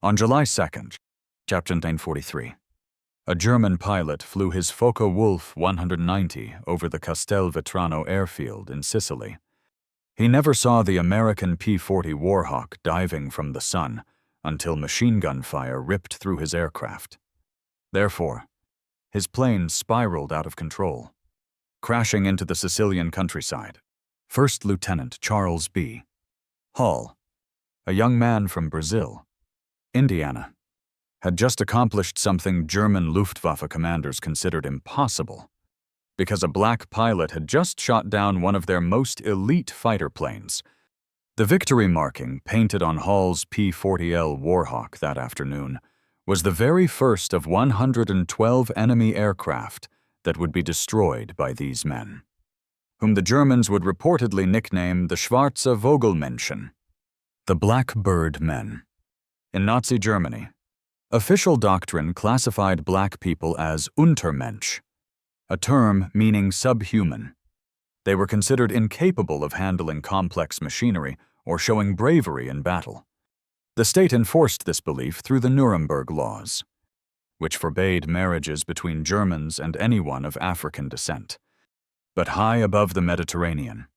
On July 2nd, 1943, a German pilot flew his Focke-Wulf 190 over the Castelvetrano airfield in Sicily. He never saw the American P-40 Warhawk diving from the sun until machine gun fire ripped through his aircraft. Therefore, his plane spiraled out of control, crashing into the Sicilian countryside. First Lieutenant Charles B. Hall, a young man from Brazil, Indiana, had just accomplished something German Luftwaffe commanders considered impossible, because a black pilot had just shot down one of their most elite fighter planes. The victory marking painted on Hall's P-40L Warhawk that afternoon was the very first of 112 enemy aircraft that would be destroyed by these men, whom the Germans would reportedly nickname the Schwarze Vogelmenschen, the Black Bird Men. In Nazi Germany, official doctrine classified black people as Untermensch, a term meaning subhuman. They were considered incapable of handling complex machinery or showing bravery in battle. The state enforced this belief through the Nuremberg laws, which forbade marriages between Germans and anyone of African descent. But high above the Mediterranean,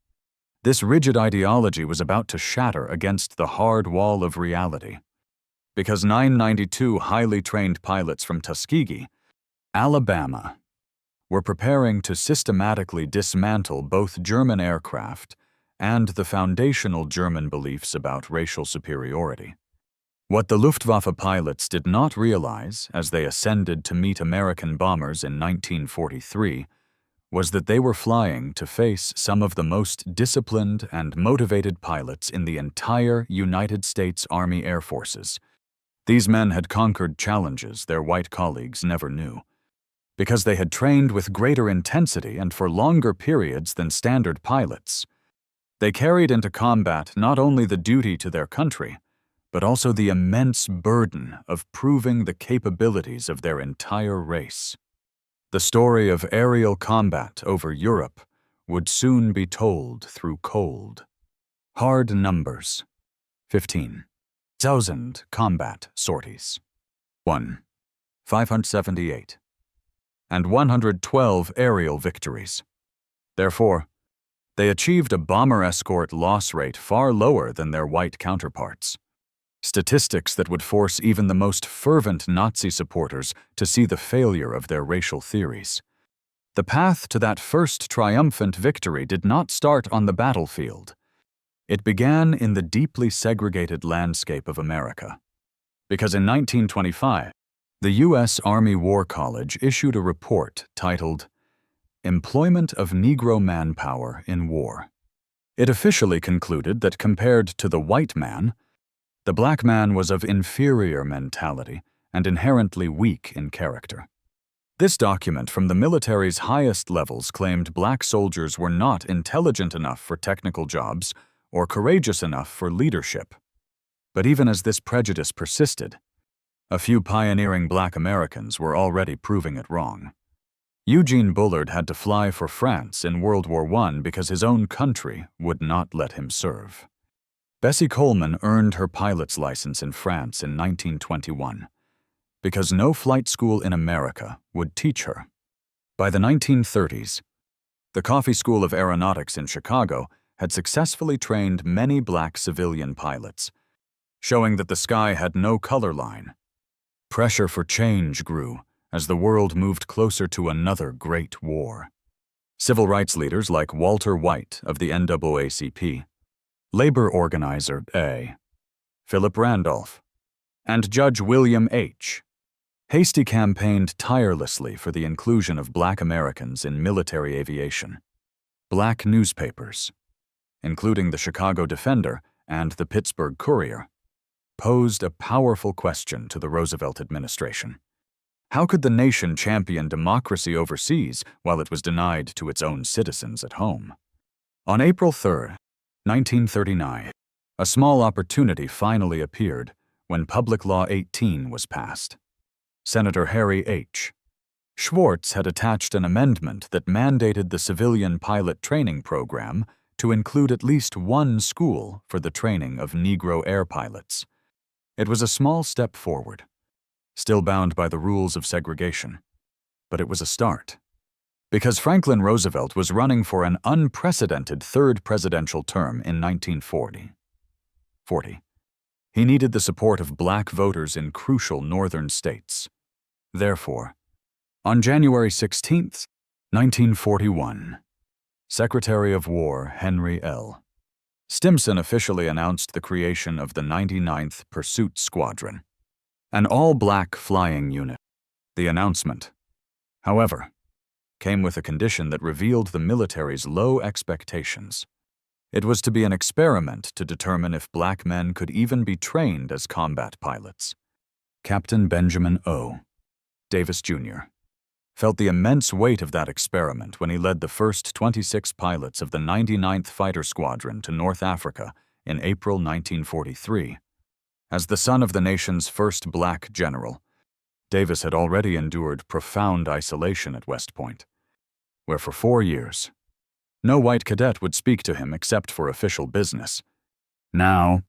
this rigid ideology was about to shatter against the hard wall of reality, because 992 highly trained pilots from Tuskegee, Alabama, were preparing to systematically dismantle both German aircraft and the foundational German beliefs about racial superiority. What the Luftwaffe pilots did not realize as they ascended to meet American bombers in 1943 was that they were flying to face some of the most disciplined and motivated pilots in the entire United States Army Air Forces. These men had conquered challenges their white colleagues never knew, because they had trained with greater intensity and for longer periods than standard pilots. They carried into combat not only the duty to their country, but also the immense burden of proving the capabilities of their entire race. The story of aerial combat over Europe would soon be told through cold, hard numbers. 15,000 combat sorties. 578. And 112 aerial victories. Therefore, they achieved a bomber escort loss rate far lower than their white counterparts. Statistics that would force even the most fervent Nazi supporters to see the failure of their racial theories. The path to that first triumphant victory did not start on the battlefield. It began in the deeply segregated landscape of America. Because in 1925, the U.S. Army War College issued a report titled Employment of Negro Manpower in War. It officially concluded that compared to the white man, the black man was of inferior mentality and inherently weak in character. This document from the military's highest levels claimed black soldiers were not intelligent enough for technical jobs or courageous enough for leadership. But even as this prejudice persisted, a few pioneering black Americans were already proving it wrong. Eugene Bullard had to fly for France in World War I because his own country would not let him serve. Bessie Coleman earned her pilot's license in France in 1921 because no flight school in America would teach her. By the 1930s, the Coffey School of Aeronautics in Chicago had successfully trained many black civilian pilots, showing that the sky had no color line. Pressure for change grew as the world moved closer to another great war. Civil rights leaders like Walter White of the NAACP, labor organizer A. Philip Randolph, and Judge William H. Hastie campaigned tirelessly for the inclusion of black Americans in military aviation. Black newspapers, including the Chicago Defender and the Pittsburgh Courier, posed a powerful question to the Roosevelt administration. How could the nation champion democracy overseas while it was denied to its own citizens at home? On April 3, 1939, a small opportunity finally appeared when Public Law 18 was passed. Senator Harry H. Schwartz had attached an amendment that mandated the civilian pilot training program to include at least one school for the training of Negro air pilots. It was a small step forward, still bound by the rules of segregation, but it was a start. Because Franklin Roosevelt was running for an unprecedented third presidential term in 1940. He needed the support of black voters in crucial northern states. Therefore, on January 16, 1941, Secretary of War Henry L. Stimson officially announced the creation of the 99th Pursuit Squadron, an all-black flying unit. The announcement, however, came with a condition that revealed the military's low expectations. It was to be an experiment to determine if black men could even be trained as combat pilots. Captain Benjamin O. Davis, Jr. felt the immense weight of that experiment when he led the first 26 pilots of the 99th Fighter Squadron to North Africa in April 1943. As the son of the nation's first black general, Davis had already endured profound isolation at West Point, where for 4 years, no white cadet would speak to him except for official business. Now,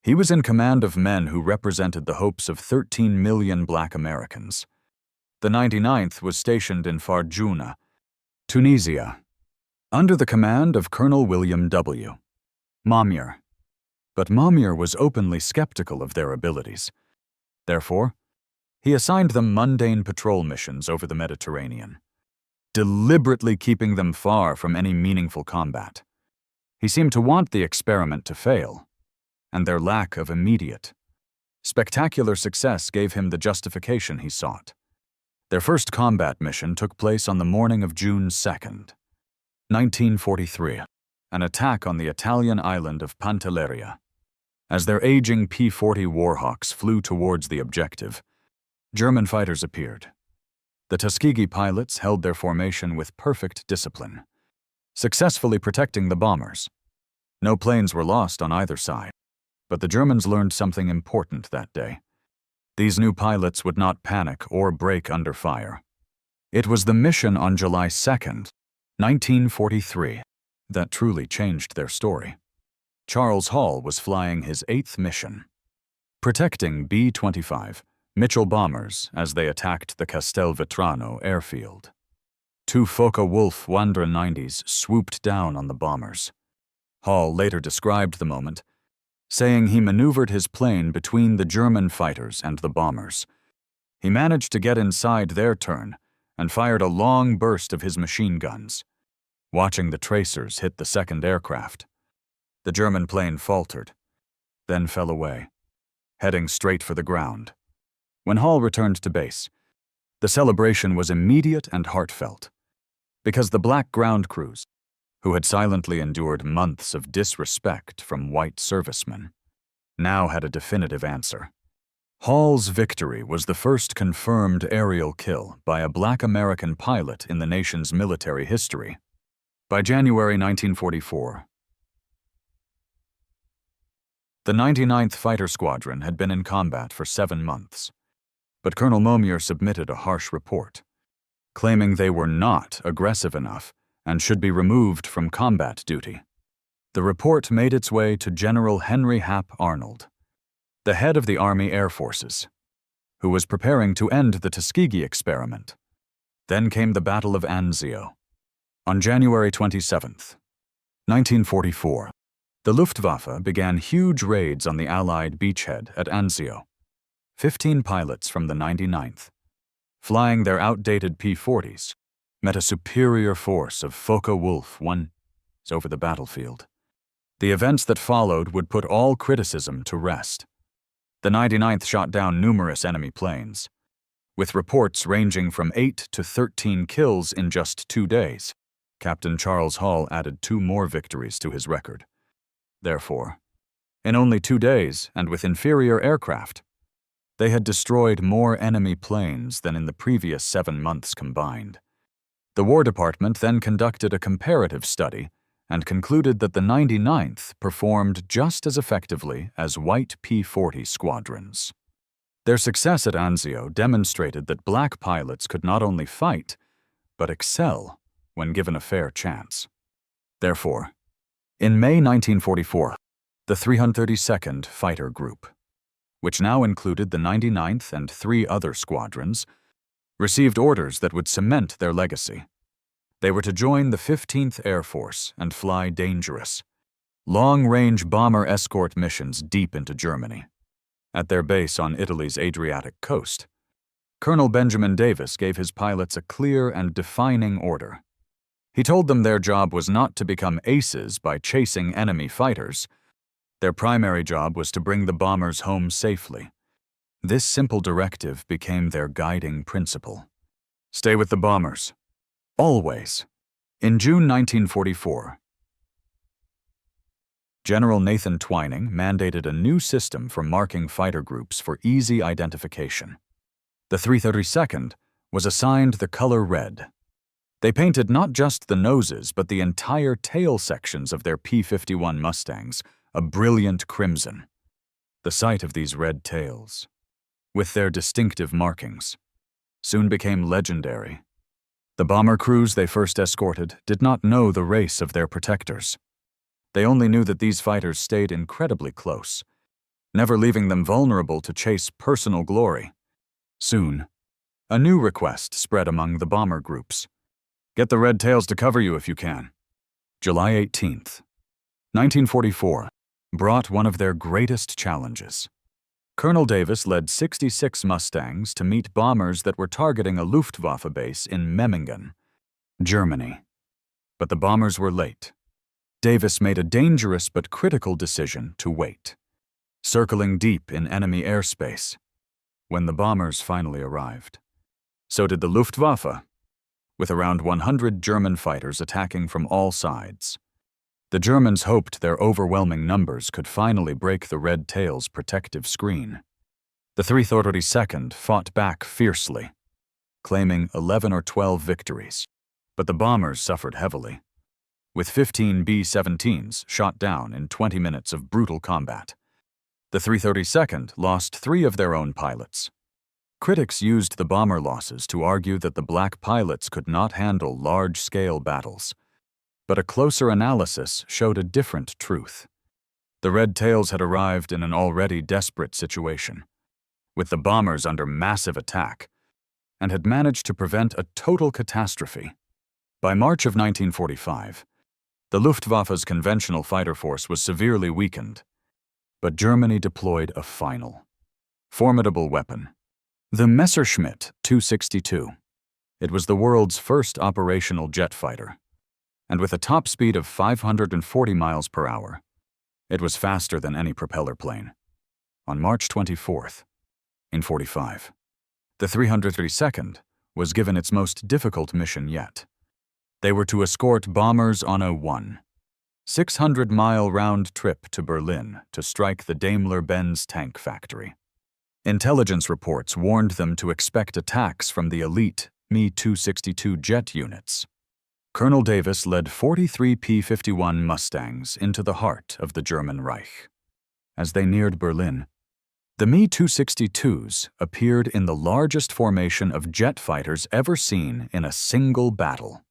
he was in command of men who represented the hopes of 13 million black Americans. The 99th was stationed in Farjuna, Tunisia, under the command of Colonel William W. Mamure. But Mamure was openly skeptical of their abilities. Therefore, he assigned them mundane patrol missions over the Mediterranean, deliberately keeping them far from any meaningful combat. He seemed to want the experiment to fail, and their lack of immediate, spectacular success gave him the justification he sought. Their first combat mission took place on the morning of June 2nd, 1943, an attack on the Italian island of Pantelleria. As their aging P-40 Warhawks flew towards the objective, German fighters appeared. The Tuskegee pilots held their formation with perfect discipline, successfully protecting the bombers. No planes were lost on either side, but the Germans learned something important that day. These new pilots would not panic or break under fire. It was the mission on July 2nd, 1943, that truly changed their story. Charles Hall was flying his 8th mission, protecting B-25 Mitchell bombers as they attacked the Castelvetrano airfield. 2 Focke-Wulf 190s swooped down on the bombers. Hall later described the moment, saying he maneuvered his plane between the German fighters and the bombers. He managed to get inside their turn and fired a long burst of his machine guns, watching the tracers hit the second aircraft. The German plane faltered, then fell away, heading straight for the ground. When Hall returned to base, the celebration was immediate and heartfelt, because the black ground crews, who had silently endured months of disrespect from white servicemen, now had a definitive answer. Hall's victory was the first confirmed aerial kill by a black American pilot in the nation's military history. By January 1944, the 99th Fighter Squadron had been in combat for 7 months, but Colonel Mamure submitted a harsh report, claiming they were not aggressive enough and should be removed from combat duty. The report made its way to General Henry Hap Arnold, the head of the Army Air Forces, who was preparing to end the Tuskegee experiment. Then came the Battle of Anzio. On January 27, 1944, the Luftwaffe began huge raids on the Allied beachhead at Anzio. 15 pilots from the 99th, flying their outdated P-40s, met a superior force of Focke-Wulf 1s over the battlefield. The events that followed would put all criticism to rest. The 99th shot down numerous enemy planes, with reports ranging from 8 to 13 kills in just 2 days. Captain Charles Hall added 2 more victories to his record. Therefore, in only 2 days and with inferior aircraft, they had destroyed more enemy planes than in the previous 7 months combined. The War Department then conducted a comparative study and concluded that the 99th performed just as effectively as white P-40 squadrons. Their success at Anzio demonstrated that black pilots could not only fight, but excel when given a fair chance. Therefore, in May 1944, the 332nd Fighter Group, which now included the 99th and 3 other squadrons, received orders that would cement their legacy. They were to join the 15th Air Force and fly dangerous, long-range bomber escort missions deep into Germany. At their base on Italy's Adriatic coast, Colonel Benjamin Davis gave his pilots a clear and defining order. He told them their job was not to become aces by chasing enemy fighters. Their primary job was to bring the bombers home safely. This simple directive became their guiding principle. Stay with the bombers. Always. In June 1944, General Nathan Twining mandated a new system for marking fighter groups for easy identification. The 332nd was assigned the color red. They painted not just the noses but the entire tail sections of their P-51 Mustangs a brilliant crimson. The sight of these red tails, with their distinctive markings, soon became legendary. The bomber crews they first escorted did not know the race of their protectors. They only knew that these fighters stayed incredibly close, never leaving them vulnerable to chase personal glory. Soon, a new request spread among the bomber groups. Get the red tails to cover you if you can. July 18th, 1944, brought one of their greatest challenges. Colonel Davis led 66 Mustangs to meet bombers that were targeting a Luftwaffe base in Memmingen, Germany. But the bombers were late. Davis made a dangerous but critical decision to wait, circling deep in enemy airspace. When the bombers finally arrived, so did the Luftwaffe, with around 100 German fighters attacking from all sides. The Germans hoped their overwhelming numbers could finally break the Red Tail's protective screen. The 332nd fought back fiercely, claiming 11 or 12 victories, but the bombers suffered heavily, with 15 B-17s shot down in 20 minutes of brutal combat. The 332nd lost 3 of their own pilots. Critics used the bomber losses to argue that the black pilots could not handle large-scale battles. But a closer analysis showed a different truth. The Red Tails had arrived in an already desperate situation, with the bombers under massive attack, and had managed to prevent a total catastrophe. By March of 1945, the Luftwaffe's conventional fighter force was severely weakened, but Germany deployed a final, formidable weapon, the Messerschmitt 262. It was the world's first operational jet fighter, and with a top speed of 540 miles per hour, it was faster than any propeller plane. On March 24th, in 45, the 332nd was given its most difficult mission yet. They were to escort bombers on a 600-mile round trip to Berlin to strike the Daimler-Benz tank factory. Intelligence reports warned them to expect attacks from the elite Me-262 jet units. Colonel Davis led 43 P-51 Mustangs into the heart of the German Reich. As they neared Berlin, the Me-262s appeared in the largest formation of jet fighters ever seen in a single battle.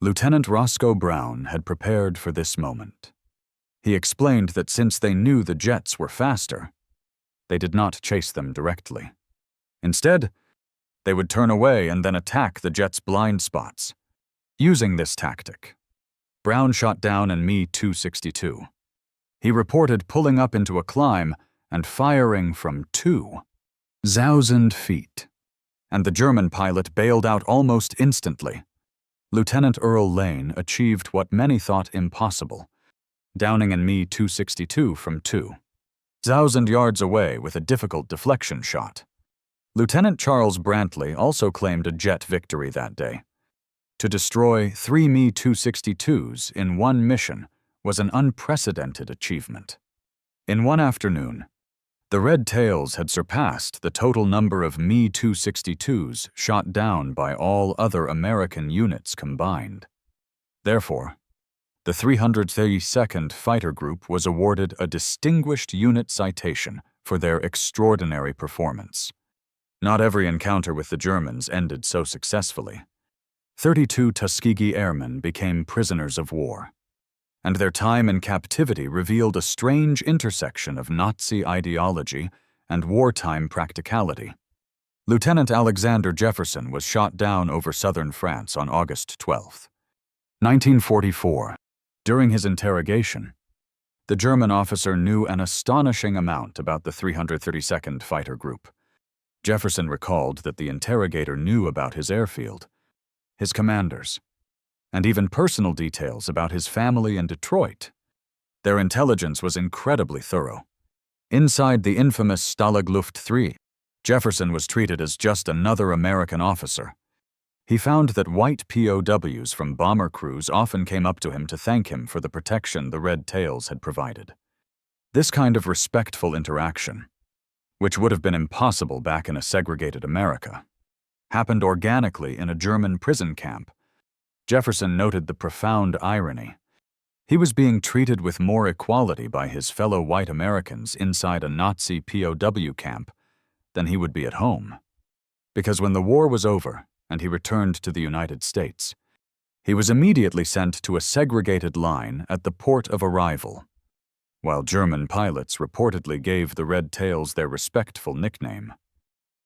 Lieutenant Roscoe Brown had prepared for this moment. He explained that since they knew the jets were faster, they did not chase them directly. Instead, they would turn away and then attack the jets' blind spots. Using this tactic, Brown shot down an Me-262. He reported pulling up into a climb and firing from 2,000 feet, and the German pilot bailed out almost instantly. Lieutenant Earl Lane achieved what many thought impossible, downing an Me-262 from 2,000 yards away with a difficult deflection shot. Lieutenant Charles Brantley also claimed a jet victory that day. To destroy 3 Me-262s in one mission was an unprecedented achievement. In one afternoon, the Red Tails had surpassed the total number of Me-262s shot down by all other American units combined. Therefore, the 332nd Fighter Group was awarded a Distinguished Unit Citation for their extraordinary performance. Not every encounter with the Germans ended so successfully. 32 Tuskegee airmen became prisoners of war, and their time in captivity revealed a strange intersection of Nazi ideology and wartime practicality. Lieutenant Alexander Jefferson was shot down over southern France on August 12, 1944. During his interrogation, the German officer knew an astonishing amount about the 332nd Fighter Group. Jefferson recalled that the interrogator knew about his airfield, his commanders, and even personal details about his family in Detroit. Their intelligence was incredibly thorough. Inside the infamous Stalag Luft III, Jefferson was treated as just another American officer. He found that white POWs from bomber crews often came up to him to thank him for the protection the Red Tails had provided. This kind of respectful interaction, which would have been impossible back in a segregated America, happened organically in a German prison camp. Jefferson noted the profound irony. He was being treated with more equality by his fellow white Americans inside a Nazi POW camp than he would be at home. Because when the war was over and he returned to the United States, he was immediately sent to a segregated line at the port of arrival, while German pilots reportedly gave the Red Tails their respectful nickname.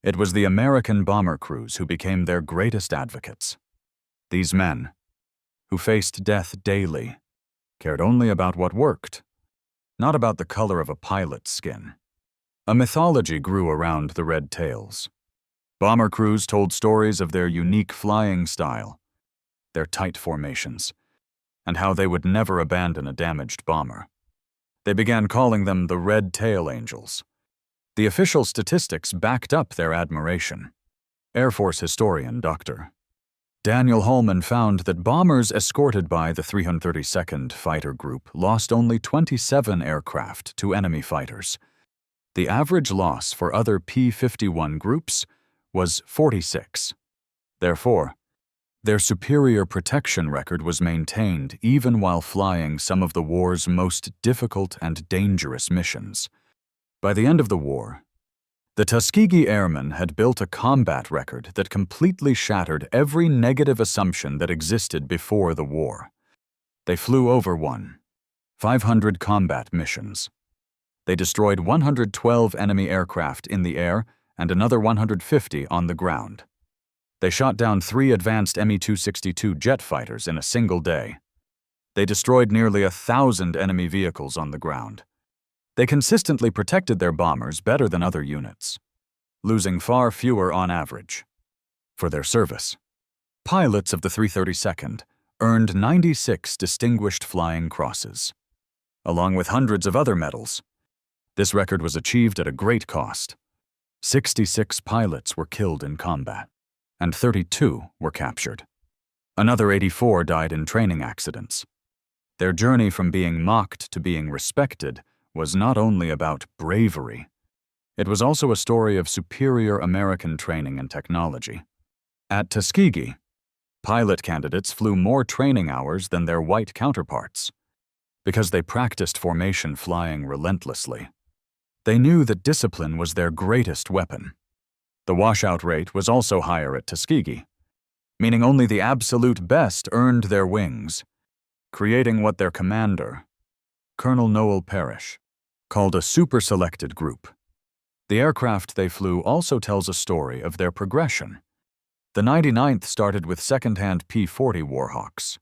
It was the American bomber crews who became their greatest advocates. These men, who faced death daily, cared only about what worked, not about the color of a pilot's skin. A mythology grew around the Red Tails. Bomber crews told stories of their unique flying style, their tight formations, and how they would never abandon a damaged bomber. They began calling them the Red Tail Angels. The official statistics backed up their admiration. Air Force historian Dr. Daniel Holman found that bombers escorted by the 332nd Fighter Group lost only 27 aircraft to enemy fighters. The average loss for other P-51 groups was 46. Therefore, their superior protection record was maintained even while flying some of the war's most difficult and dangerous missions. By the end of the war, the Tuskegee Airmen had built a combat record that completely shattered every negative assumption that existed before the war. They flew over 500 combat missions. They destroyed 112 enemy aircraft in the air and another 150 on the ground. They shot down 3 advanced Me-262 jet fighters in a single day. They destroyed nearly 1,000 enemy vehicles on the ground. They consistently protected their bombers better than other units, losing far fewer on average. For their service, pilots of the 332nd earned 96 Distinguished Flying Crosses, along with hundreds of other medals. This record was achieved at a great cost. 66 pilots were killed in combat, and 32 were captured. Another 84 died in training accidents. Their journey from being mocked to being respected was not only about bravery, it was also a story of superior American training and technology. At Tuskegee, pilot candidates flew more training hours than their white counterparts because they practiced formation flying relentlessly. They knew that discipline was their greatest weapon. The washout rate was also higher at Tuskegee, meaning only the absolute best earned their wings, creating what their commander, Colonel Noel Parrish, called a super-selected group. The aircraft they flew also tells a story of their progression. The 99th started with second-hand P-40 Warhawks,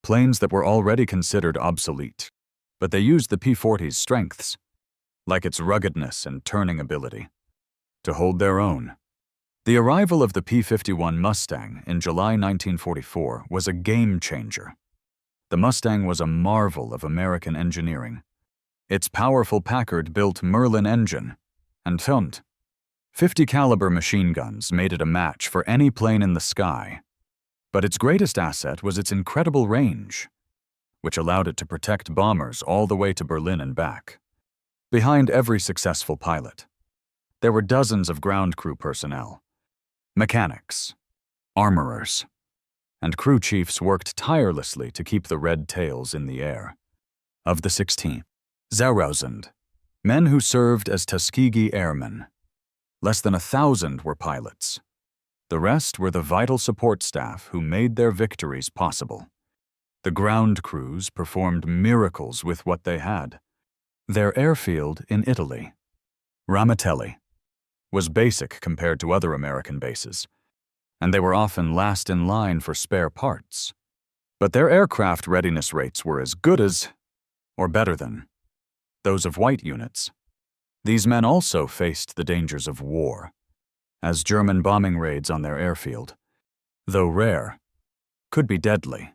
planes that were already considered obsolete, but they used the P-40's strengths, like its ruggedness and turning ability, to hold their own. The arrival of the P-51 Mustang in July 1944 was a game-changer. The Mustang was a marvel of American engineering. Its powerful Packard-built Merlin engine and 50 caliber machine guns made it a match for any plane in the sky. But its greatest asset was its incredible range, which allowed it to protect bombers all the way to Berlin and back. Behind every successful pilot, there were dozens of ground crew personnel. Mechanics, armorers, and crew chiefs worked tirelessly to keep the Red Tails in the air. Of the 16,000 men who served as Tuskegee Airmen, less than 1,000 were pilots. The rest were the vital support staff who made their victories possible. The ground crews performed miracles with what they had. Their airfield in Italy, Ramitelli was basic compared to other American bases, and they were often last in line for spare parts. But their aircraft readiness rates were as good as, or better than, those of white units. These men also faced the dangers of war, as German bombing raids on their airfield, though rare, could be deadly.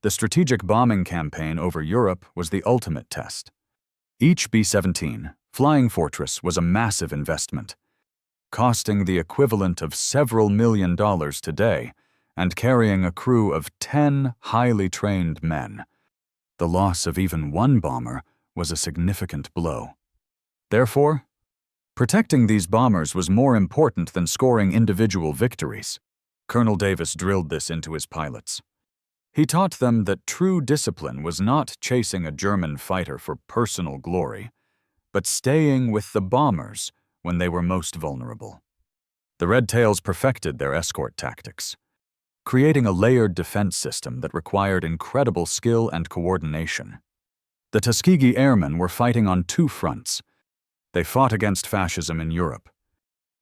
The strategic bombing campaign over Europe was the ultimate test. Each B-17 Flying Fortress was a massive investment, costing the equivalent of several $1,000,000 today and carrying a crew of 10 highly trained men. The loss of even one bomber was a significant blow. Therefore, protecting these bombers was more important than scoring individual victories. Colonel Davis drilled this into his pilots. He taught them that true discipline was not chasing a German fighter for personal glory, but staying with the bombers when they were most vulnerable. The Red Tails perfected their escort tactics, creating a layered defense system that required incredible skill and coordination. The Tuskegee Airmen were fighting on two fronts. They fought against fascism in Europe,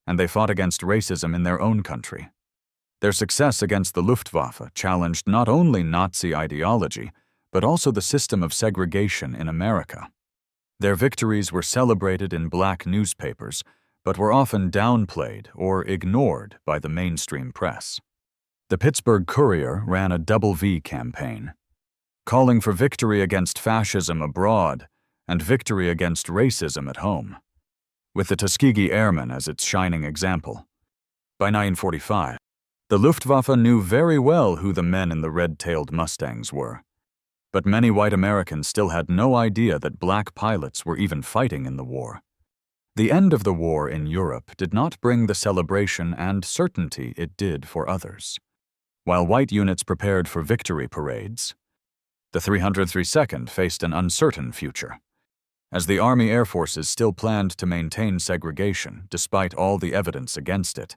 and they fought against racism in their own country. Their success against the Luftwaffe challenged not only Nazi ideology, but also the system of segregation in America. Their victories were celebrated in black newspapers, but were often downplayed or ignored by the mainstream press. The Pittsburgh Courier ran a double V campaign, calling for victory against fascism abroad and victory against racism at home, with the Tuskegee Airmen as its shining example. By 1945, the Luftwaffe knew very well who the men in the red-tailed Mustangs were, but many white Americans still had no idea that black pilots were even fighting in the war. The end of the war in Europe did not bring the celebration and certainty it did for others. While white units prepared for victory parades, the 302nd faced an uncertain future, as the Army Air Forces still planned to maintain segregation despite all the evidence against it.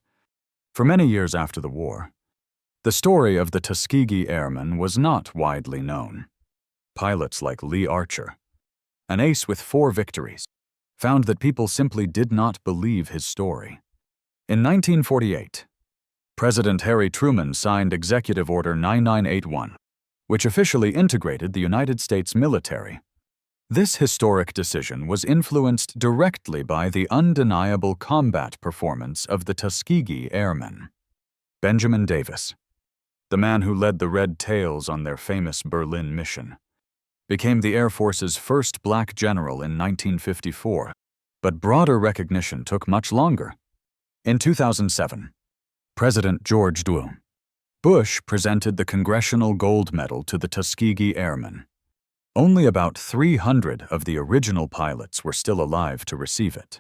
For many years after the war, the story of the Tuskegee Airmen was not widely known. Pilots like Lee Archer, an ace with 4 victories, found that people simply did not believe his story. In 1948, President Harry Truman signed Executive Order 9981, which officially integrated the United States military. This historic decision was influenced directly by the undeniable combat performance of the Tuskegee Airmen. Benjamin Davis, the man who led the Red Tails on their famous Berlin mission, became the Air Force's first black general in 1954, but broader recognition took much longer. In 2007, President George W. Bush presented the Congressional Gold Medal to the Tuskegee Airmen. Only about 300 of the original pilots were still alive to receive it.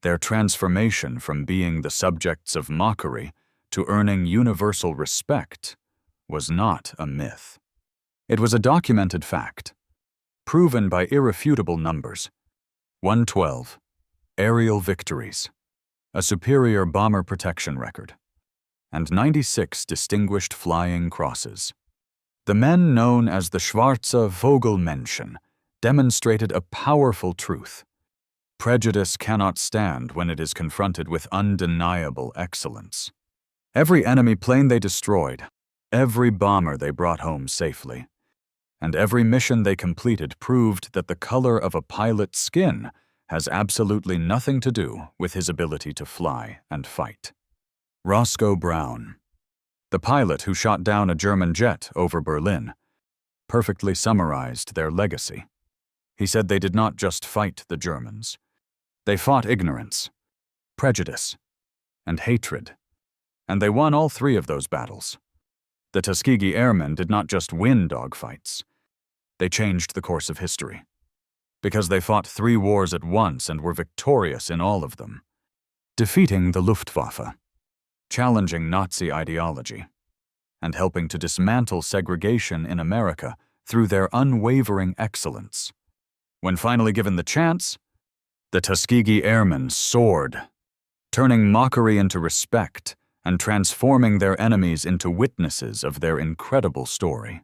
Their transformation from being the subjects of mockery to earning universal respect was not a myth. It was a documented fact, proven by irrefutable numbers: 112 aerial victories, a superior bomber protection record, and 96 distinguished flying crosses. The men known as the Schwarze Vogelmenschen demonstrated a powerful truth. Prejudice cannot stand when it is confronted with undeniable excellence. Every enemy plane they destroyed, every bomber they brought home safely, and every mission they completed proved that the color of a pilot's skin has absolutely nothing to do with his ability to fly and fight. Roscoe Brown, the pilot who shot down a German jet over Berlin, perfectly summarized their legacy. He said they did not just fight the Germans. They fought ignorance, prejudice, and hatred, and they won all 3 of those battles. The Tuskegee Airmen did not just win dogfights. They changed the course of history, because they fought 3 wars at once and were victorious in all of them, defeating the Luftwaffe, challenging Nazi ideology, and helping to dismantle segregation in America through their unwavering excellence. When finally given the chance, the Tuskegee Airmen soared, turning mockery into respect and transforming their enemies into witnesses of their incredible story.